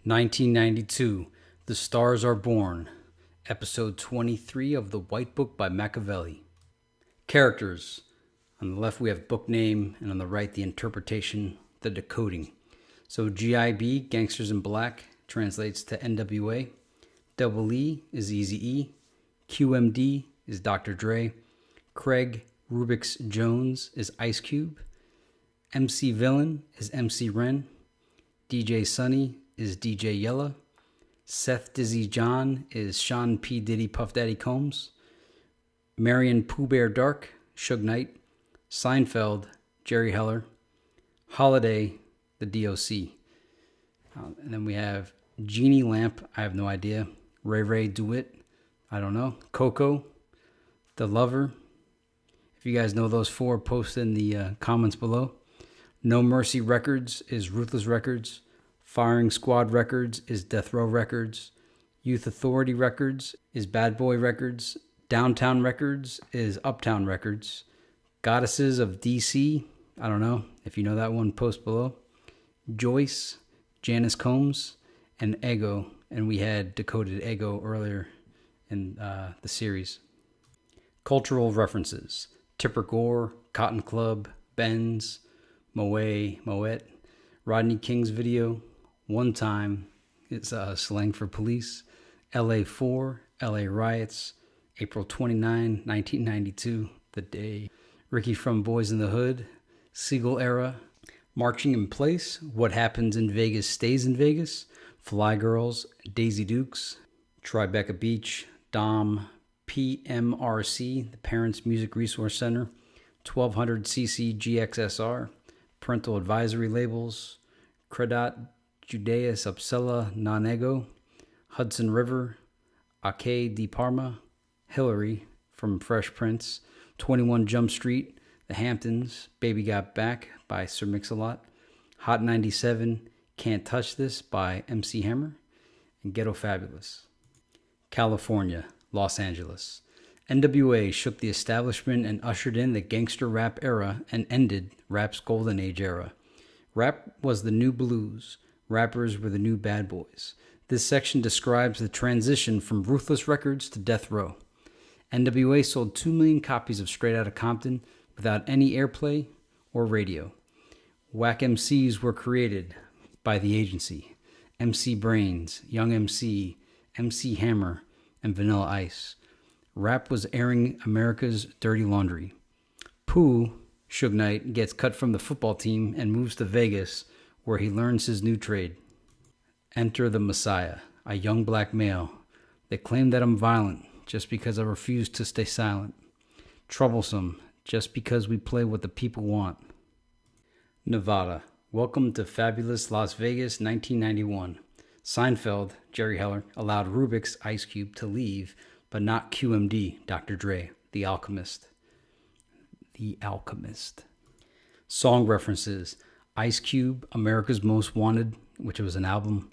1992, The Stars Are Born, Episode 23 of The White Book by Makavelli. Characters. On the left we have book name, and on the right the interpretation, the decoding. So GIB, Gangsters in Black, translates to n.w.a. Double E is Eazy-E. QMD is Dr. Dre. Craig Rubix Jones is Ice Cube. MC Villain is MC Ren. DJ Sonny is DJ Yella. Seth Dizzy John is Sean P. Diddy Puff Daddy Combs. Marion Pooh Bear Dark, Suge Knight. Seinfeld, Jerry Heller. Holliday, the d.o.c. And then we have Jeannie Lamp, I have no idea. Ray Ray DeWitt, I don't know. Coco, The Lover. If you guys know those four, post in the comments below. No Mercy Records is Ruthless Records. Firing Squad Records is Death Row Records. Youth Authority Records is Bad Boy Records. Downtown Records is Uptown Records. Goddesses of D.C., I don't know. If you know that one, post below. Joyce, Janice Combs, and Ego. And we had decoded Ego earlier in the series. Cultural references. Tipper Gore, Cotton Club, Benz, Moet, Rodney King's video. One Time, it's slang for police. LA 4, LA riots. April 29, 1992, the day. Ricky from Boys in the Hood. Siegel era. Marching in Place, What Happens in Vegas Stays in Vegas. Fly Girls, Daisy Dukes. Tribeca Beach, Dom, PMRC, the Parents Music Resource Center. 1200cc GXSR. Parental Advisory Labels. Credat, Judeus Upsella Non-Ego, Hudson River, Ake Di Parma, Hillary from Fresh Prince, 21 Jump Street, The Hamptons, Baby Got Back by Sir Mix-a-Lot, Hot 97, Can't Touch This by MC Hammer, and Ghetto Fabulous. California, Los Angeles. n.w.a. shook the establishment and ushered in the gangster rap era and ended rap's golden age era. Rap was the new blues. Rappers were the new bad boys. This section describes the transition from Ruthless Records to Death Row. n.w.a. sold 2 million copies of Straight Outta Compton without any airplay or radio. Whack MCs were created by the agency. MC Brains, Young MC, MC Hammer, and Vanilla Ice. Rap was airing America's dirty laundry. Pooh, Suge Knight, gets cut from the football team and moves to Vegas, where he learns his new trade. Enter the Messiah, a young black male. They claim that I'm violent just because I refuse to stay silent. Troublesome just because we play what the people want. Nevada, Welcome to Fabulous Las Vegas 1991. Seinfeld, Jerry Heller, allowed Rubik's Ice Cube to leave, but not QMD, Dr. Dre, The Alchemist. The Alchemist. Song references. Ice Cube, America's Most Wanted, which was an album.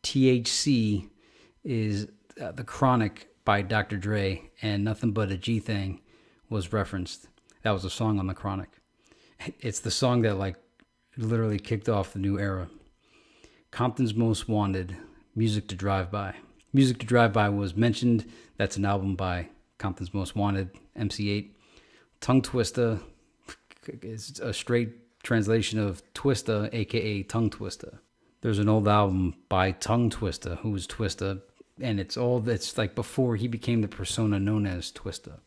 THC is The Chronic by Dr. Dre, and Nothing But a G Thing was referenced. That was a song on The Chronic. It's the song that literally kicked off the new era. Compton's Most Wanted, Music to Drive By. Music to Drive By was mentioned. That's an album by Compton's Most Wanted, MC8. Tongue Twister is a straight translation of Twista, aka Tongue Twister. There's an old album by Tongue Twister, who was Twista, and it's like before he became the persona known as Twista.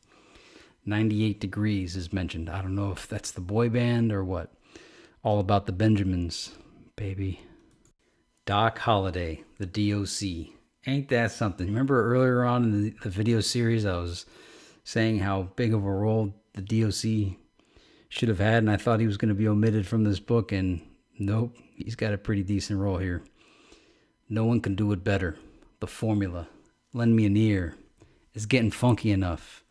98 Degrees is mentioned. I don't know if that's the boy band or what. All About the Benjamins, baby. Doc Holliday, the d.o.c. Ain't that something? Remember earlier on in the video series I was saying how big of a role the d.o.c. should have had, and I thought he was going to be omitted from this book, and nope, he's got a pretty decent role here. No one can do it better. The Formula. Lend me an ear. It's getting funky enough.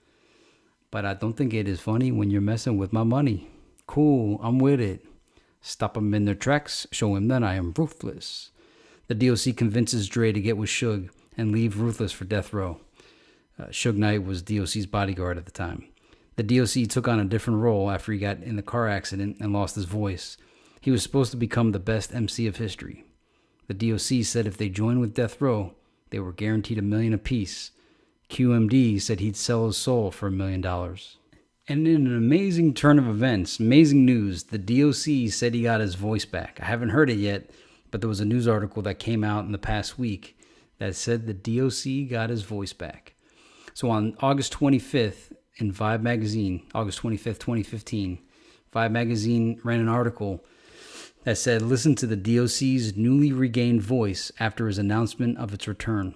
But I don't think it is funny when you're messing with my money. Cool, I'm with it. Stop them in their tracks, show him that I am ruthless. The d.o.c. convinces Dre to get with Suge and leave Ruthless for Death Row. Suge Knight was d.o.c.'s bodyguard at the time. The d.o.c. took on a different role after he got in the car accident and lost his voice. He was supposed to become the best MC of history. The d.o.c. said if they joined with Death Row, they were guaranteed $1 million apiece. QMD said he'd sell his soul for $1 million. And in an amazing turn of events, amazing news, the d.o.c. said he got his voice back. I haven't heard it yet, but there was a news article that came out in the past week that said the d.o.c. got his voice back. So on August 25th in Vibe magazine, August 25th, 2015, Vibe magazine ran an article that said, listen to the d.o.c.'s newly regained voice after his announcement of its return.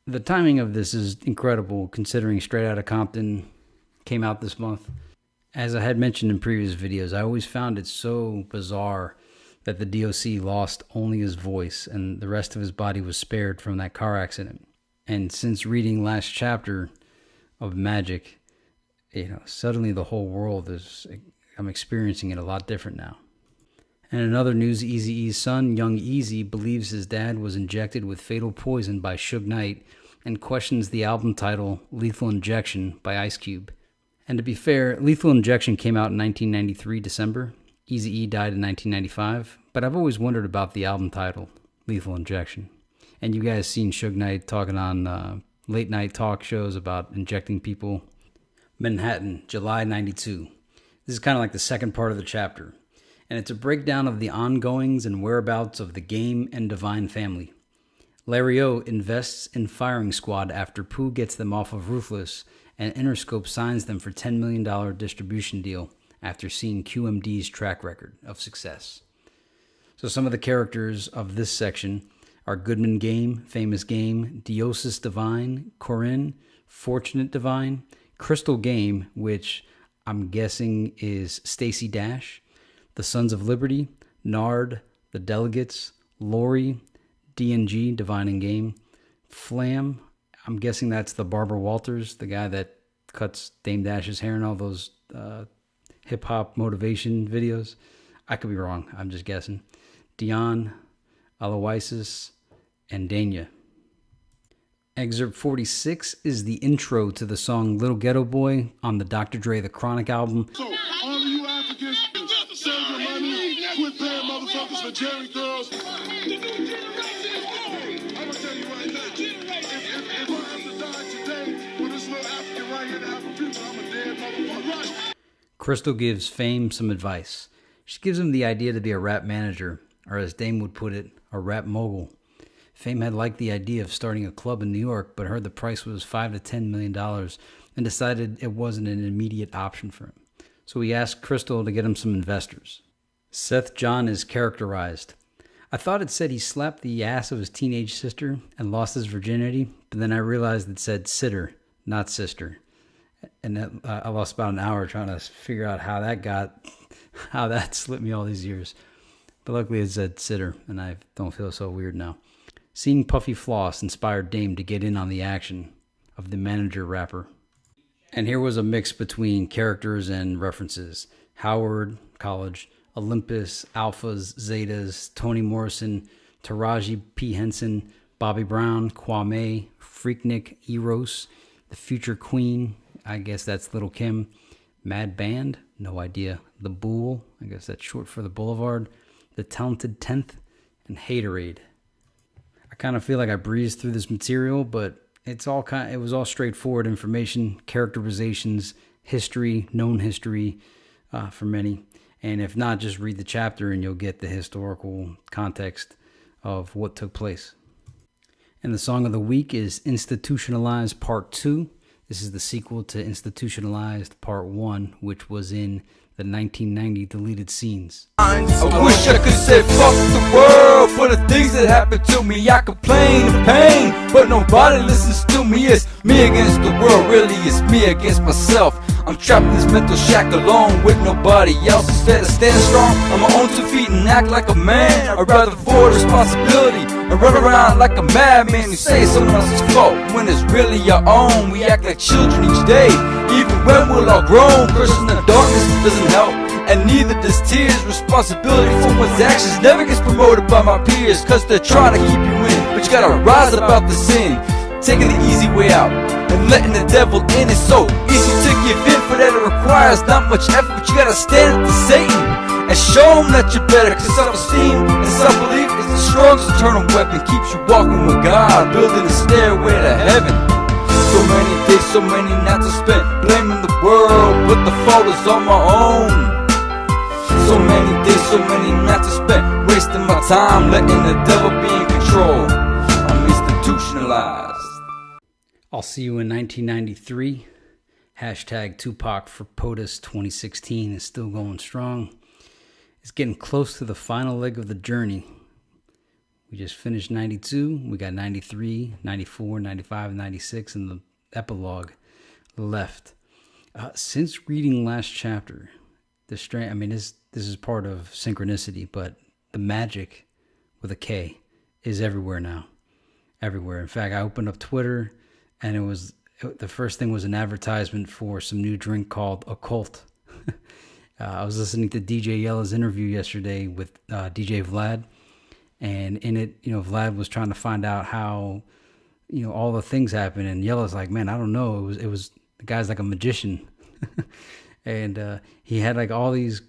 The timing of this is incredible considering Straight Outta Compton came out this month. As I had mentioned in previous videos, I always found it so bizarre that the d.o.c. lost only his voice and the rest of his body was spared from that car accident. And since reading last chapter of Magic, suddenly the whole world I'm experiencing it a lot different now. And in other news, Eazy-E's son, Young Eazy, believes his dad was injected with fatal poison by Suge Knight and questions the album title Lethal Injection by Ice Cube. And to be fair, Lethal Injection came out in 1993, December. Eazy-E died in 1995, but I've always wondered about the album title, Lethal Injection. And you guys seen Suge Knight talking on late night talk shows about injecting people. Manhattan, July 92. This is kind of like the second part of the chapter. And it's a breakdown of the ongoings and whereabouts of the Game and Divine family. Larry O invests in Firing Squad after Pooh gets them off of Ruthless, and Interscope signs them for $10 million distribution deal after seeing QMD's track record of success. So some of the characters of this section are Goodman Game, Famous Game, Deosis Divine, Corinne, Fortunate Divine, Crystal Game, which I'm guessing is Stacey Dash, the Sons of Liberty, Nard, the Delegates, Lori, D&G, Divine and Game, Flam, I'm guessing that's the Barbara Walters, the guy that cuts Dame Dash's hair in all those hip-hop motivation videos. I could be wrong, I'm just guessing. Dion, Aloysius, and Dania. Excerpt 46 is the intro to the song Little Ghetto Boy on the Dr. Dre The Chronic album. So, all of you Africans, save your money, quit paying motherfuckers for Jerry girls. I'm gonna tell you right now, if I have to die today for this little African right here to have a future, I'm a dead motherfucker. Crystal gives Fame some advice. She gives him the idea to be a rap manager, or as Dame would put it, a rap mogul. Fame had liked the idea of starting a club in New York, but heard the price was $5 to $10 million and decided it wasn't an immediate option for him. So he asked Crystal to get him some investors. Seth John is characterized. I thought it said he slapped the ass of his teenage sister and lost his virginity, but then I realized it said sitter, not sister. And I lost about an hour trying to figure out how that slipped me all these years. But luckily it said sitter, and I don't feel so weird now. Seeing Puffy Floss inspired Dame to get in on the action of the manager rapper. And here was a mix between characters and references. Howard College, Olympus, Alphas, Zetas, Toni Morrison, Taraji P. Henson, Bobby Brown, Kwame, Freaknik, Eros, The Future Queen, I guess that's Little Kim, Mad Band, no idea, The Bool, I guess that's short for The Boulevard, The Talented Tenth, and Haterade. I kind of feel like I breezed through this material, but it was all straightforward information, characterizations, history, known history for many. And if not, just read the chapter and you'll get the historical context of what took place. And the song of the week is Institutionalized Part 2. This is the sequel to Institutionalized Part 1, which was in the 1990 deleted scenes. I wish I could say fuck the world for the things that happened to me. I complain of pain, but nobody listens to me. It's me against the world, really it's me against myself. I'm trapped in this mental shack alone with nobody else. Instead of standing strong on my own 2 feet and act like a man, I'd rather avoid responsibility and run around like a madman who say it's someone else's fault when it's really your own. We act like children each day, even when we're all grown. Cursing the darkness doesn't help, and neither does tears. Responsibility for one's actions never gets promoted by my peers, cause they're trying to keep you in, but you gotta rise about the sin, taking the easy way out and letting the devil in. It's so easy to give in, for that it requires not much effort, but you gotta stand up to Satan and show them that you're better. Cause self-esteem and self-belief is the strongest eternal weapon. Keeps you walking with God, building a stairway to heaven. So many days, so many nights I spent blaming the world, but the fault is on my own. So many days, so many nights I spent wasting my time, letting the devil be in control. I'm institutionalized. I'll see you in 1993. Hashtag Tupac for POTUS 2016 is still going strong. It's getting close to the final leg of the journey. We just finished 92. We got 93, 94, 95, 96, and the epilogue left. Since reading last chapter, this is part of synchronicity, but the magic with a K is everywhere now. Everywhere. In fact, I opened up Twitter, and the first thing was an advertisement for some new drink called Occult. I was listening to DJ Yella's interview yesterday with DJ Vlad, and in it, Vlad was trying to find out how, all the things happen, and Yella's like, man, I don't know. It was the guy's like a magician, and he had like all these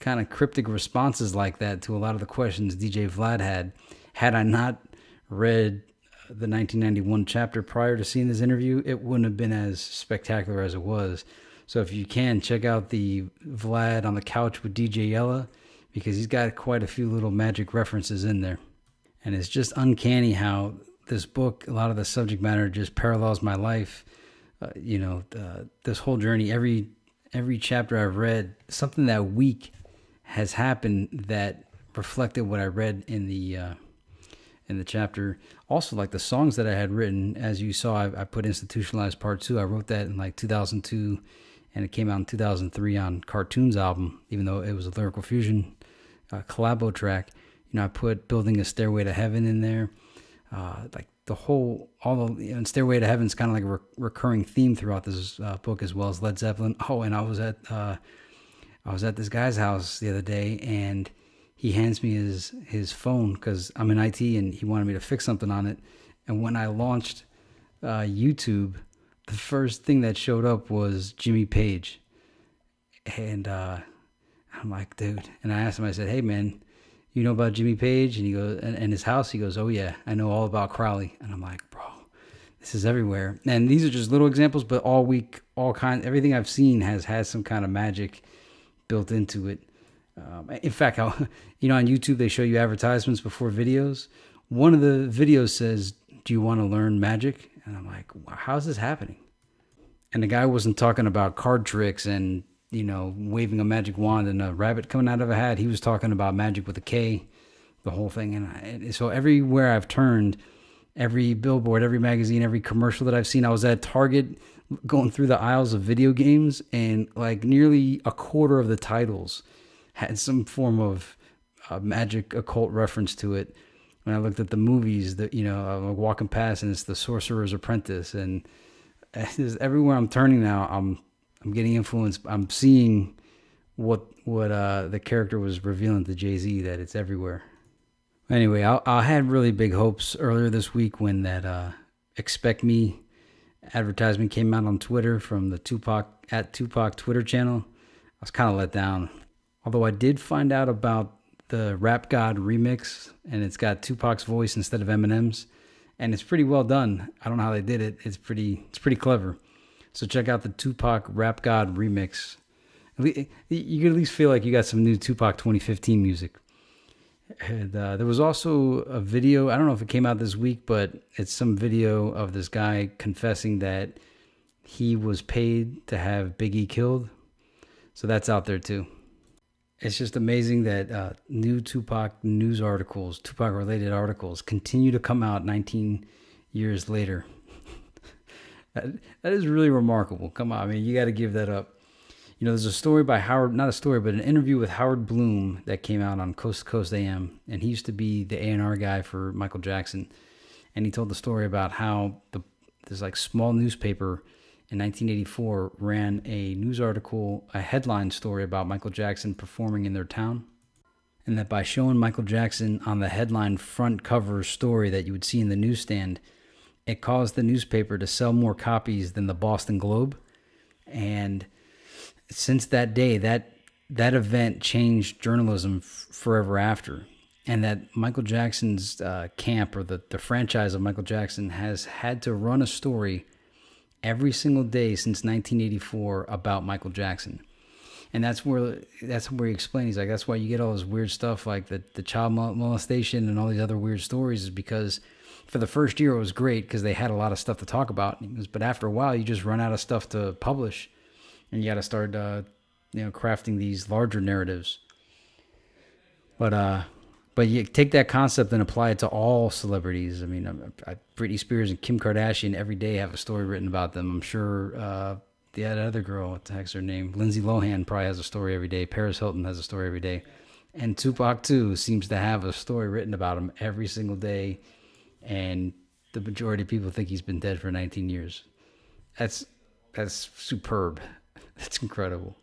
kind of cryptic responses like that to a lot of the questions DJ Vlad had. Had I not read the 1991 chapter prior to seeing this interview, it wouldn't have been as spectacular as it was. So if you can, check out the Vlad on the Couch with DJ Yella, because he's got quite a few little magic references in there. And it's just uncanny how this book, a lot of the subject matter just parallels my life. This whole journey, every chapter I've read, something that week has happened that reflected what I read in the chapter. Also, like the songs that I had written, as you saw, I put Institutionalized Part 2. I wrote that in like 2002, and it came out in 2003 on Cartoons album, even though it was a Lyrical Fusion collabo track. I put Building a Stairway to Heaven in there. Like and Stairway to Heaven is kind of like a recurring theme throughout this book, as well as Led Zeppelin. Oh, and I was at this guy's house the other day, and he hands me his phone because I'm in IT, and he wanted me to fix something on it. And when I launched YouTube, the first thing that showed up was Jimmy Page. And I'm like, dude. And I asked him, I said, hey, man, you know about Jimmy Page? And he goes, and his house? He goes, oh, yeah, I know all about Crowley. And I'm like, bro, this is everywhere. And these are just little examples, but all week, everything I've seen has had some kind of magic built into it. In fact, on YouTube, they show you advertisements before videos. One of the videos says, do you want to learn magic? And I'm like, wow, how's this happening? And the guy wasn't talking about card tricks and, waving a magic wand and a rabbit coming out of a hat. He was talking about magic with a K, the whole thing. And so everywhere I've turned, every billboard, every magazine, every commercial that I've seen, I was at Target going through the aisles of video games, and like nearly a quarter of the titles had some form of magic occult reference to it. When I looked at the movies, I'm walking past, and it's The Sorcerer's Apprentice, and everywhere I'm turning now, I'm getting influenced. I'm seeing what the character was revealing to Jay-Z, that it's everywhere. Anyway, I had really big hopes earlier this week when that Expect Me advertisement came out on Twitter from the Tupac Twitter channel. I was kind of let down. Although I did find out about the Rap God remix, and it's got Tupac's voice instead of Eminem's, and it's pretty well done. I don't know how they did it. It's pretty clever. So check out the Tupac Rap God remix. You can at least feel like you got some new Tupac 2015 music. And there was also a video, I don't know if it came out this week, but it's some video of this guy confessing that he was paid to have Big E killed. So that's out there too. It's just amazing that new Tupac news articles, Tupac-related articles, continue to come out 19 years later. That is really remarkable. Come on, I mean, you got to give that up. There's a story by Howard, not a story, but an interview with Howard Bloom that came out on Coast to Coast AM, and he used to be the A&R guy for Michael Jackson, and he told the story about how this like small newspaper in 1984 ran a news article, a headline story about Michael Jackson performing in their town, and that by showing Michael Jackson on the headline front cover story that you would see in the newsstand, it caused the newspaper to sell more copies than the Boston Globe. And since that day, that that event changed journalism forever after. And that Michael Jackson's camp, or the franchise of Michael Jackson, has had to run a story every single day since 1984 about Michael Jackson. And that's where he explained, he's like, that's why you get all this weird stuff like the child molestation and all these other weird stories, is because for the first year it was great because they had a lot of stuff to talk about. But after a while, you just run out of stuff to publish, and you got to start crafting these larger narratives. But you take that concept and apply it to all celebrities. I mean, Britney Spears and Kim Kardashian every day have a story written about them. I'm sure that other girl, what the heck's her name? Lindsay Lohan probably has a story every day. Paris Hilton has a story every day. And Tupac, too, seems to have a story written about him every single day. And the majority of people think he's been dead for 19 years. That's superb. That's incredible.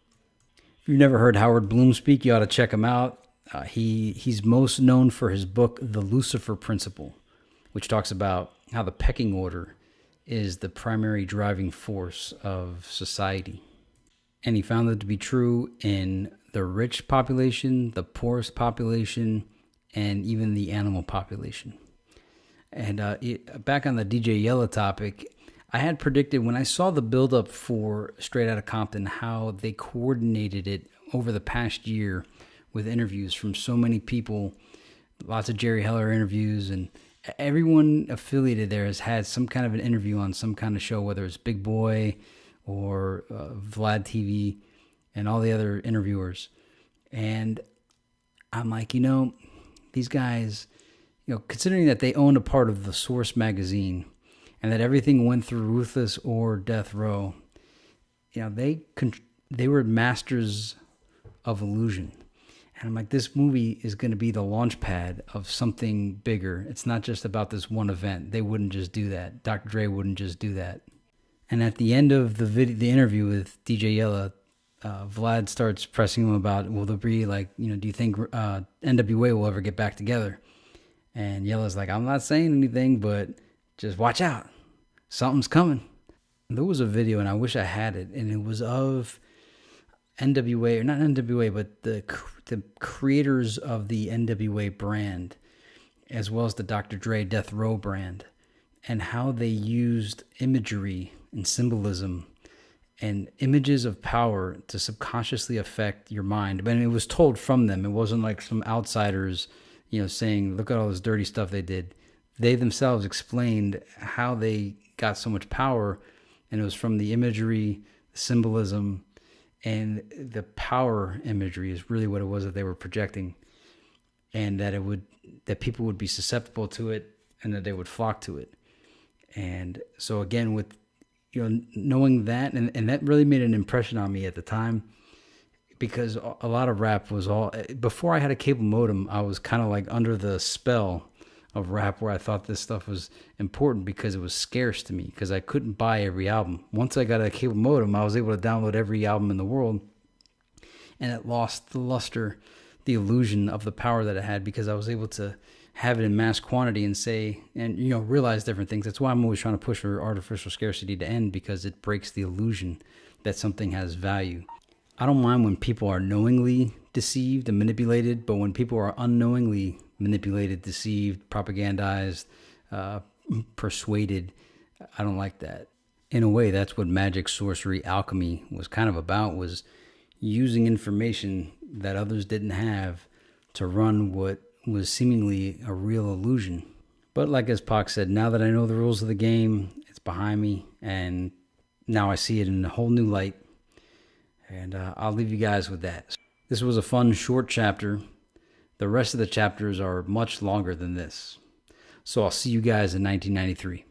If you've never heard Howard Bloom speak, you ought to check him out. He's most known for his book, The Lucifer Principle, which talks about how the pecking order is the primary driving force of society. And he found it to be true in the rich population, the poorest population, and even the animal population. And back on the DJ Yella topic, I had predicted when I saw the buildup for Straight Outta Compton how they coordinated it over the past year with interviews from so many people, lots of Jerry Heller interviews, and everyone affiliated there has had some kind of an interview on some kind of show, whether it's Big Boy or Vlad TV and all the other interviewers. And I'm like, these guys, considering that they owned a part of the Source magazine and that everything went through Ruthless or Death Row, they were masters of illusion. And I'm like, this movie is going to be the launch pad of something bigger. It's not just about this one event. They wouldn't just do that. Dr. Dre wouldn't just do that. And at the end of the interview with DJ Yella, Vlad starts pressing him about, will there be do you think n.w.a will ever get back together? And Yella's like, I'm not saying anything, but just watch out. Something's coming. There was a video, and I wish I had it, and it was of n.w.a, or not n.w.a, but the creators of the n.w.a brand, as well as the Dr. Dre Death Row brand, and how they used imagery and symbolism and images of power to subconsciously affect your mind. But it was told from them. It wasn't like some outsiders, saying, look at all this dirty stuff they did. They themselves explained how they got so much power, and it was from the imagery, the symbolism, and the power imagery is really what it was that they were projecting, and that people would be susceptible to it, and that they would flock to it. And so again, with knowing that, and that really made an impression on me at the time, because a lot of rap was all, before I had a cable modem, I was kind of like under the spell of rap, where I thought this stuff was important because it was scarce to me, because I couldn't buy every album. Once I got a cable modem, I was able to download every album in the world, and it lost the luster, the illusion of the power that it had, because I was able to have it in mass quantity and say, and realize different things. That's why I'm always trying to push for artificial scarcity to end, because it breaks the illusion that something has value. I don't mind when people are knowingly deceived and manipulated, but when people are unknowingly manipulated, deceived, propagandized, persuaded, I don't like that. In a way, that's what magic, sorcery, alchemy was kind of about, was using information that others didn't have to run what was seemingly a real illusion. But like as Pac said, now that I know the rules of the game, it's behind me, and now I see it in a whole new light. And I'll leave you guys with that. This was a fun, short chapter. The rest of the chapters are much longer than this. So I'll see you guys in 1993.